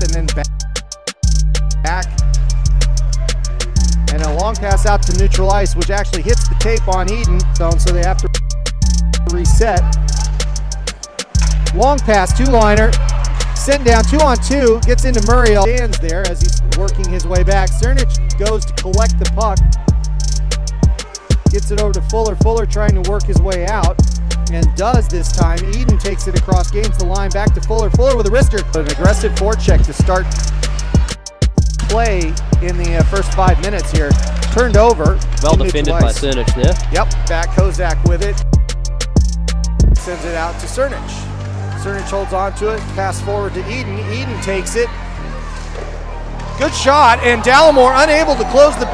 and then back. And a long pass out to neutral ice, which actually hits the tape on Eden zone, so they have to reset. Long pass, two-liner, sitting down 2-on-2, gets into Murray, stands there as he's working his way back. Cernych goes to collect the puck, gets it over to Fuller. Fuller trying to work his way out, and does this time. Eden takes it across, gains the line, back to Fuller. Fuller with a wrister. An aggressive forecheck to start play in the first 5 minutes here. Turned over. Well defended by Cernych there. Yep, back Kozak with it. Sends it out to Cernych. Cernych holds on to it, pass forward to Eden. Eden takes it. Good shot, and Dallimore unable to close the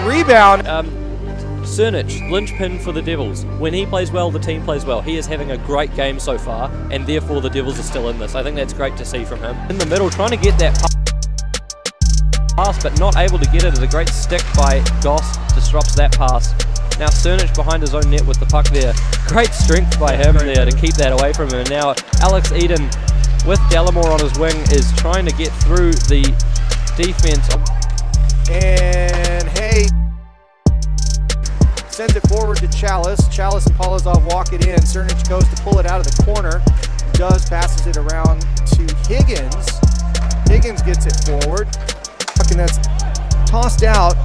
rebound. Cernych, linchpin for the Devils. When he plays well, the team plays well. He is having a great game so far, and therefore the Devils are still in this. I think that's great to see from him. In the middle, trying to get that pass, but not able to get it. Is a great stick by Goss, disrupts that pass. Now Cernych behind his own net with the puck there. Great strength by him there to keep that away from him. And now Alex Eden with Dallimore on his wing is trying to get through the defense. And hey, sends it forward to Chalice. Chalice and Polozov walk it in. Cernych goes to pull it out of the corner. Does, passes it around to Higgins. Higgins gets it forward. And that's tossed out.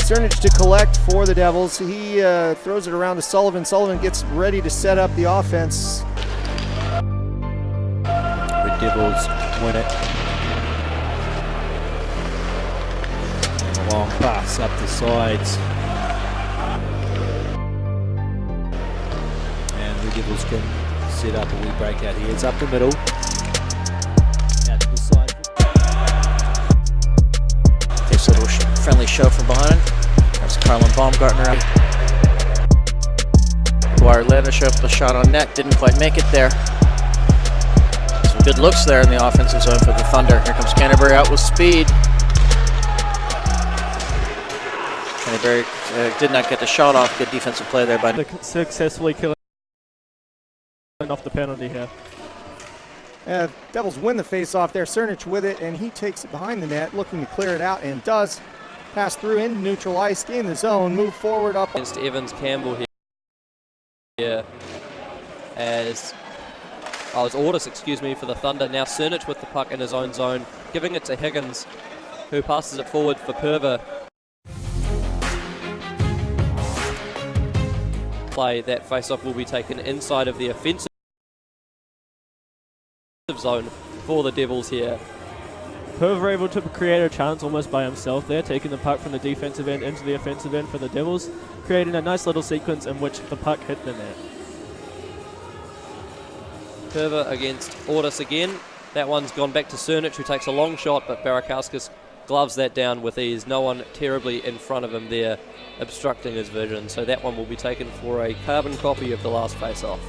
Cernych to collect for the Devils. He throws it around to Sullivan. Sullivan gets ready to set up the offense. The Devils win it. And a long pass up the sides. And the Devils can set up a wee breakout here. It's up the middle. Out to the side. Takes a little friendly shove from behind. There's Carlin Baumgartner. Dwyer Lanish up the shot on net, didn't quite make it there. Some good looks there in the offensive zone for the Thunder. Here comes Canterbury out with speed. Canterbury did not get the shot off. Good defensive play there by successfully killing off the penalty here. Devils win the face-off there. Cernych with it, and he takes it behind the net, looking to clear it out, and does. Pass through into neutral ice, gain the zone, move forward up. Against Evans Campbell here. As it's Ordis, excuse me, for the Thunder. Now Cernych with the puck in his own zone, giving it to Higgins, who passes it forward for Perver. Play that face-off will be taken inside of the offensive zone for the Devils here. Perver able to create a chance almost by himself there, taking the puck from the defensive end into the offensive end for the Devils, creating a nice little sequence in which the puck hit the net. Perver against Ordis again. That one's gone back to Cernych, who takes a long shot, but Barakauskas gloves that down with ease. No one terribly in front of him there, obstructing his vision. So that one will be taken for a carbon copy of the last face-off.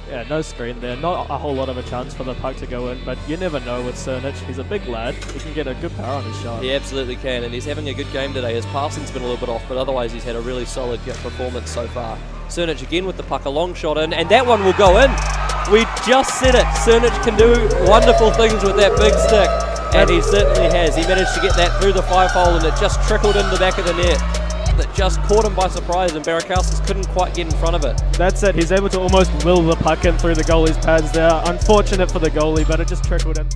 Yeah, no screen there. Not a whole lot of a chance for the puck to go in, but you never know with Cernych. He's a big lad. He can get a good power on his shot. He absolutely can, and he's having a good game today. His passing's been a little bit off, but otherwise he's had a really solid performance so far. Cernych again with the puck, a long shot in, and that one will go in. We just said it. Cernych can do wonderful things with that big stick, and he certainly has. He managed to get that through the 5-hole, and it just trickled in the back of the net. That just caught him by surprise, and Barakauskas couldn't quite get in front of it. That's it. He's able to almost will the puck in through the goalie's pads there. Unfortunate for the goalie, but it just trickled in.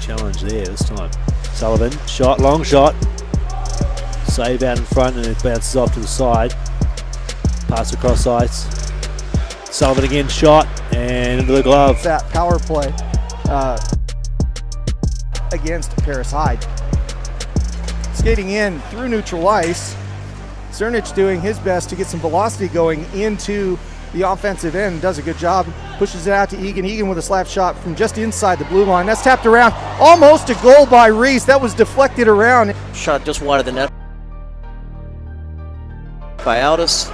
Challenge there this time. Sullivan, shot, long shot. Save out in front, and it bounces off to the side. Pass across ice. Sullivan again, shot, and into the glove. That power play against Paris Hyde. Skating in through neutral ice. Cernych doing his best to get some velocity going into the offensive end. Does a good job. Pushes it out to Egan. Egan with a slap shot from just inside the blue line. That's tapped around. Almost a goal by Reese. That was deflected around. shot just wide of the net by Aldis.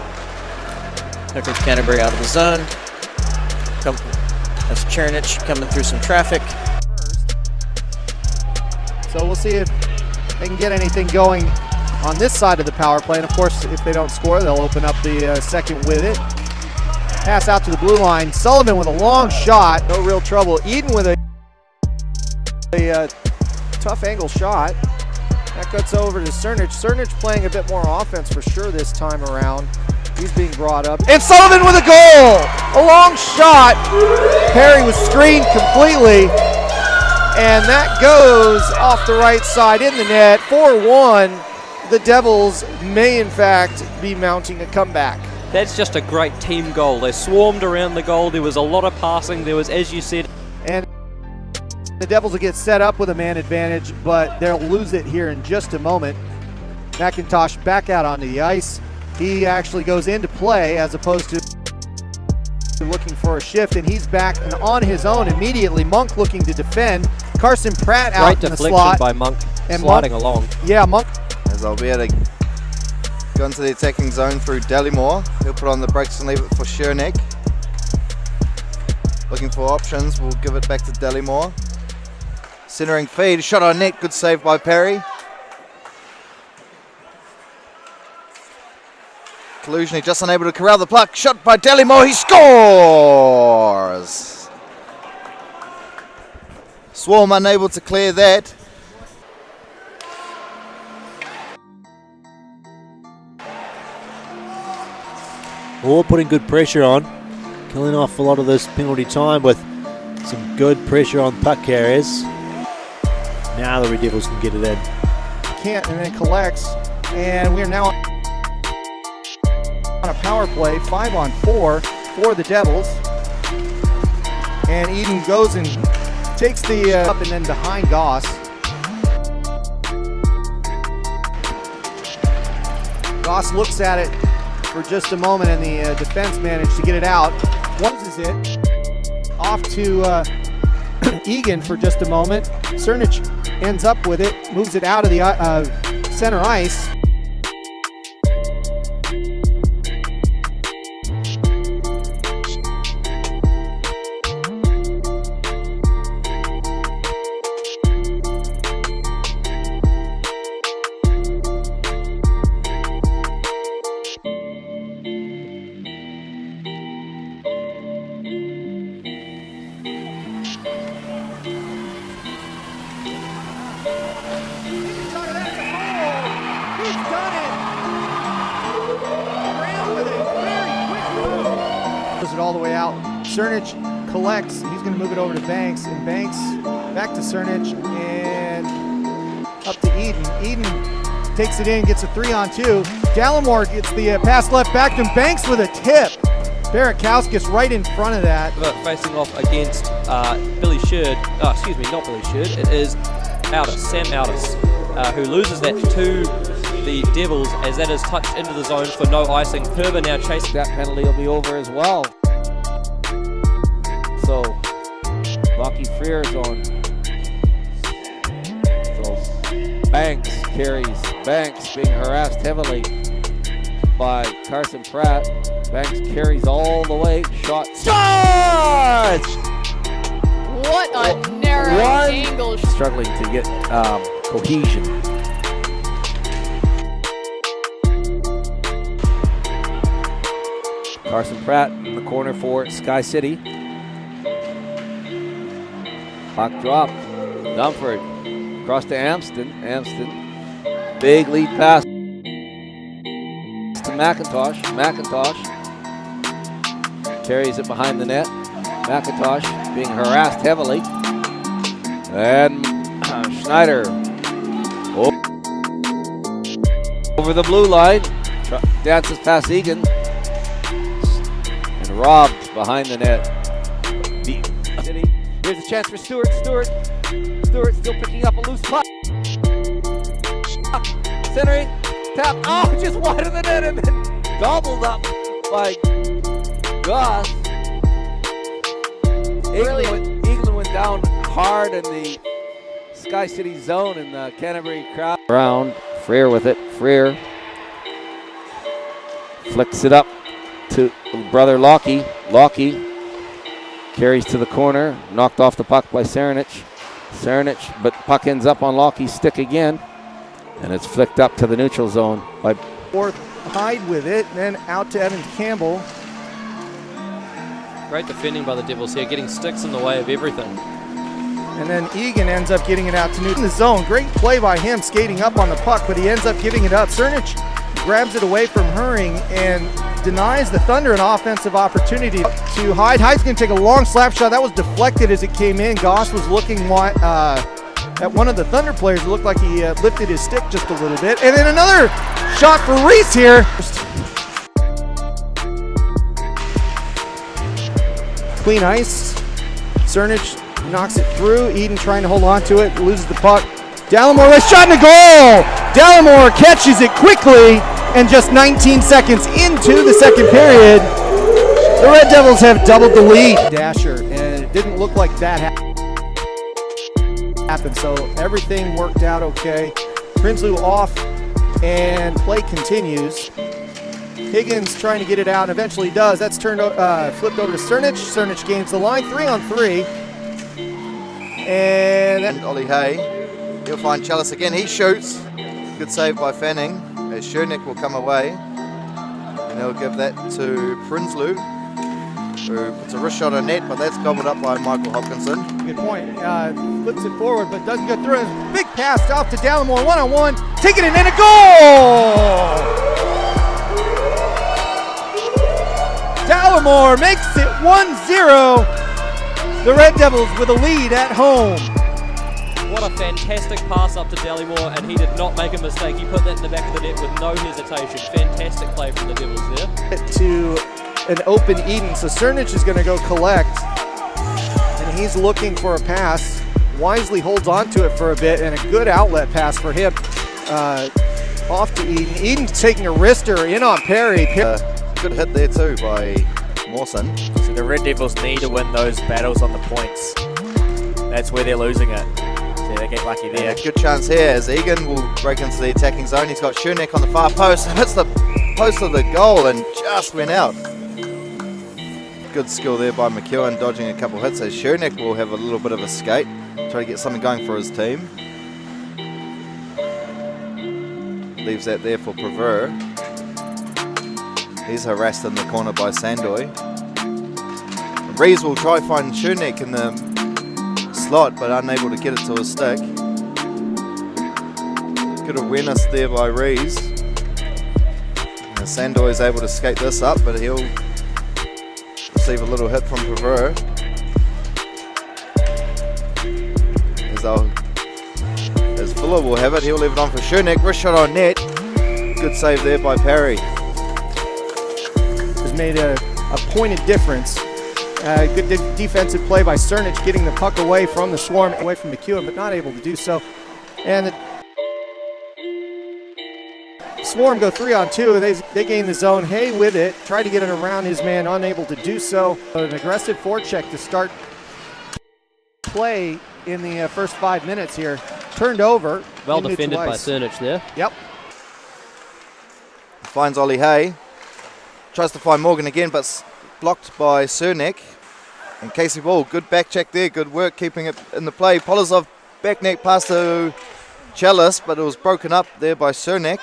Here comes Canterbury out of the zone. That's Cernych coming through some traffic. So we'll see if they can get anything going on this side of the power play. And of course, if they don't score, they'll open up the second with it. Pass out to the blue line. Sullivan with a long shot. No real trouble. Eden with a tough angle shot. That cuts over to Cernych. Cernych playing a bit more offense for sure this time around. He's being brought up. And Sullivan with a goal! A long shot. Perry was screened completely. And that goes off the right side in the net. 4-1. The Devils may in fact be mounting a comeback. That's just a great team goal. They swarmed around the goal. There was a lot of passing. There was, as you said, And the Devils will get set up with a man advantage, but they'll lose it here in just a moment. McIntosh back out onto the ice. He actually goes into play as opposed to looking for a shift, and he's back and on his own immediately. Monk looking to defend. Carson Pratt out great in the deflection slot. by Monk, And sliding Monk- along. Yeah, Monk. As they'll be able to go into the attacking zone through Dallimore. He'll put on the brakes and leave it for Cernych. Looking for options, we'll give it back to Dallimore. Centering feed, shot on net, good save by Perry. Collusion just unable to corral the puck, shot by Dallimore, he scores! Swarm unable to clear that. All putting good pressure on, killing off a lot of this penalty time with some good pressure on puck carriers. Now the Red Devils can get it in. Can't, and then collects. And we are now on a power play, 5-on-4 for the Devils. And Eden goes and takes the up and then behind Goss. Goss looks at it for just a moment, and the defense managed to get it out. Once it off to Egan for just a moment. Cernych ends up with it, moves it out of the center ice. It all the way out. Cernych collects. He's going to move it over to Banks, and Banks back to Cernych and up to Eden. Eden takes it in, gets a 3-on-2. Dallimore gets the pass left back to him. Banks with a tip. Barakauskas right in front of that. But facing off against Billy Sherd. Oh, excuse me, not Billy Sherd. It is Sam Aldis, who loses that to the Devils as that is touched into the zone for no icing. Herber now chasing. That penalty will be over as well. So, Lockie Freer's on. So, Banks carries. Banks being harassed heavily by Carson Pratt. Banks carries all the way. Shot. Scores! What a narrow angle. Struggling to get cohesion. Carson Pratt in the corner for Sky City. Puck drop. Dumford across to Amston. Amston. Big lead pass to McIntosh. McIntosh carries it behind the net. McIntosh being harassed heavily. And Schneider over the blue line. Dances past Egan. And robbed behind the net. Here's a chance for Stewart. Stewart still picking up a loose puck. Centering. Tap. Oh, just wide of the net and then gobbled up by Goss. Egan went down hard in the Sky City zone in the Canterbury crowd. Around. Freer with it. Freer flicks it up to brother Lockie. Lockie carries to the corner, knocked off the puck by Cernych. Cernych, but puck ends up on Lockie's stick again, and it's flicked up to the neutral zone by Fourth, Hyde with it, and then out to Evans Campbell. Great defending by the Devils here, getting sticks in the way of everything. And then Egan ends up getting it out to Newton in the zone. Great play by him skating up on the puck, but he ends up giving it up. Cernych grabs it away from Herring and denies the Thunder an offensive opportunity to Hyde. Hyde's going to take a long slap shot. That was deflected as it came in. Goss was looking at one of the Thunder players. It looked like he lifted his stick just a little bit. And then another shot for Reese here. Clean ice. Cernych knocks it through. Eden trying to hold on to it, loses the puck. Dallimore, a shot and a goal! Dallimore catches it quickly, and just 19 seconds into the second period, the Red Devils have doubled the lead. Dasher, and it didn't look like that happened, so everything worked out okay. Prinsloo off, and play continues. Higgins trying to get it out, and eventually does. That's flipped over to Cernych. Cernych gains the line, 3-on-3. And Ollie Hay, he'll find Chalice again. He shoots. Good save by Fanning, as Cernych will come away. And he'll give that to Prinsloo, who puts a wrist shot on net, but that's gobbled up by Michael Hopkinson. good point. Flips it forward, but doesn't get through. Big pass off to Dallimore, one-on-one. Taking it in, a goal! Dallimore makes it 1-0. The Red Devils with a lead at home. What a fantastic pass up to Dallimore, and he did not make a mistake. He put that in the back of the net with no hesitation. Fantastic play from the Devils there. To an open Eden, so Cernych is going to go collect, and he's looking for a pass. Wisely holds on to it for a bit, and a good outlet pass for him off to Eden. Eden's taking a wrister in on Perry. Good hit there too by Mawson. So the Red Devils need to win those battles on the points. That's where they're losing it. So they get lucky there. Yeah, good chance here as Egan will break into the attacking zone. He's got Cernych on the far post, hits the post of the goal and just went out. Good skill there by McEwen, dodging a couple hits as Cernych will have a little bit of a skate, try to get something going for his team. Leaves that there for Prever. He's harassed in the corner by Sandoy. Rees will try to find Cernych in the slot, but unable to get it to his stick. Good awareness there by Rees. Sandoy is able to skate this up, but he'll receive a little hit from Prever. As Fuller will have it, he'll leave it on for Cernych. Wrist shot on net. Good save there by Parry. Has made a pointed difference. Good defensive play by Cernych, getting the puck away from the Swarm, away from McEwen, but not able to do so. And the Swarm go 3-on-2. They gain the zone. Hay with it, tried to get it around his man, unable to do so. An aggressive forecheck to start play in the first 5 minutes here. Turned over. Well defended by Cernych there. Yep. Finds Ollie Hay. Tries to find Morgan again, but blocked by Cernych. And Casey Ball, good back check there. Good work keeping it in the play. Polozov back neck pass to Chalice, but it was broken up there by Cernych.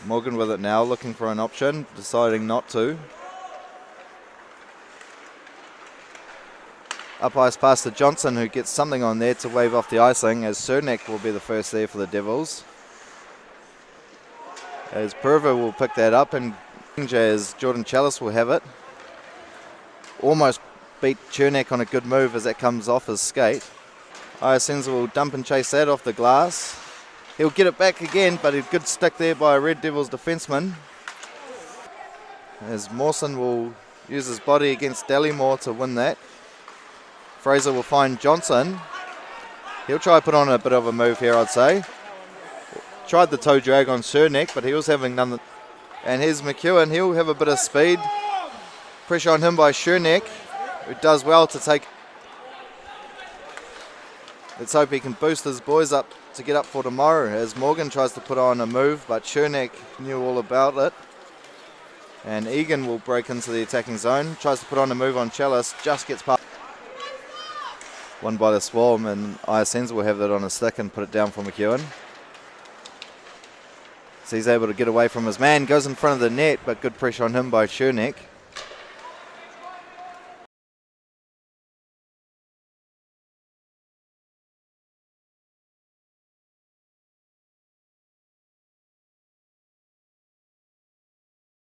Morgan with it now, looking for an option, deciding not to. Up ice pass to Johnson, who gets something on there to wave off the icing, as Cernych will be the first there for the Devils. As Perver will pick that up, and as Jordan Chalice will have it. Almost beat Cernych on a good move as that comes off his skate. Iasenza will dump and chase that off the glass. He'll get it back again, but a good stick there by a Red Devils defenseman. As Mawson will use his body against Dallimore to win that. Fraser will find Johnson. He'll try to put on a bit of a move here, I'd say. Tried the toe drag on Cernych, but he was having none. And here's McEwen. He'll have a bit of speed. Pressure on him by Cernych, who does well to take. Let's hope he can boost his boys up to get up for tomorrow, as Morgan tries to put on a move, but Cernych knew all about it. And Egan will break into the attacking zone. Tries to put on a move on Chalice, just gets past. Won by the Swarm, and Iasenza will have that on a stick and put it down for McEwen. So he's able to get away from his man, goes in front of the net, but good pressure on him by Cernych.